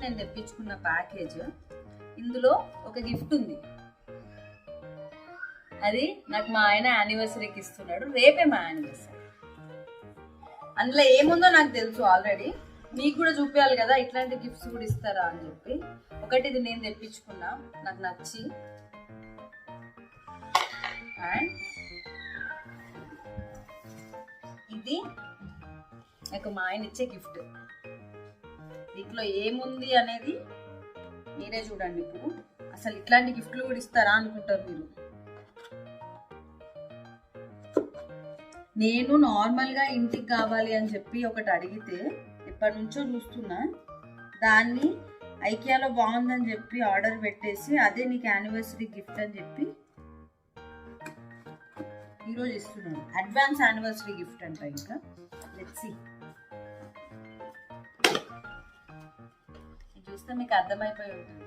నేను తెప్పించుకున్న ప్యాకేజ్. ఇందులో ఒక గిఫ్ట్ ఉంది. అది నాకు మా ఆయన యానివర్సరీకి ఇస్తున్నాడు. రేపే మా యానివర్సరీ. అందులో ఏముందో నాకు తెలుసు ఆల్రెడీ. మీకు కూడా చూపించాలి కదా ఇట్లాంటి గిఫ్ట్స్ కూడా ఇస్తారా అని చెప్పి. ఒకటి ఇది నేను తెప్పించుకున్నా నాకు నచ్చి. అండ్ ఇది నాకు మా ఆయన ఇచ్చే గిఫ్ట్. దీంట్లో ఏముంది అనేది మీరే చూడండి. ఇప్పుడు అసలు ఇట్లాంటి గిఫ్ట్లు కూడా ఇస్తారా అనుకుంటారు మీరు. నేను నార్మల్గా ఇంటికి కావాలి అని చెప్పి ఒకటి అడిగితే ఎప్పటి నుంచో చూస్తున్నా. దాన్ని ఐకియాలో బాగుందని చెప్పి ఆర్డర్ పెట్టేసి అదే నీకు యానివర్సరీ గిఫ్ట్ అని చెప్పి ఈరోజు ఇస్తున్నాను. అడ్వాన్స్ యానివర్సరీ గిఫ్ట్ అంట. ఇంకా లెట్స్ సీ. చూస్తే మీకు అర్థమైపోయి ఉంటుంది.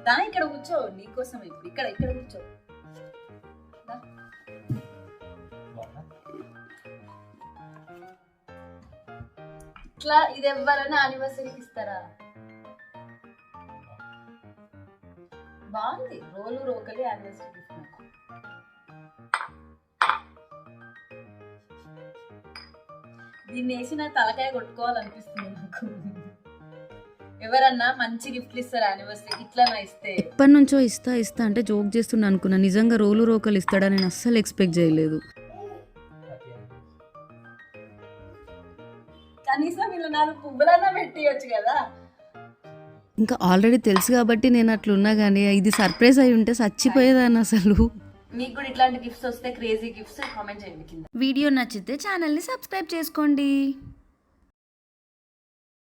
దా ఇక్కడ కూర్చో, నీకోసం ఇప్పుడు ఇక్కడ కూర్చో. ఇట్లా ఇది ఎవరైనా యానివర్సరీకి ఇస్తారా? బాగుంది. రోలు రోకలి యానివర్సరీ గిఫ్ట్. దీన్ని వేసి నా తలకాయ కొట్టుకోవాలనిపిస్తుంది నాకు. ఎవరన్నా మంచి గిఫ్ట్లు ఇస్తారు యానివర్సరీ ఇట్లా నా ఇస్తే. ఎప్పటి నుంచో ఇస్తా అంటే జోక్ చేస్తున్నా అనుకున్నా. నిజంగా రోలు రోకలు ఇస్తాడని నేను అస్సలు ఎక్స్పెక్ట్ చేయలేదు. కనీసం ఇలా 4 పువ్వులన్నా పెట్టియొచ్చు కదా. ఇంకా ఆల్రెడీ తెలుసు కాబట్టి నేను అట్లున్నా, కానీ ఇది సర్ప్రైజ్ అయి ఉంటే చచ్చిపోయేదాన్ని అసలు. మీకు కూడా ఇట్లాంటి గిఫ్ట్స్ వస్తే క్రేజీ గిఫ్ట్స్ కామెంట్ చేయండి కింద. వీడియో నచ్చితే ఛానల్ని సబ్స్క్రైబ్ చేసుకోండి.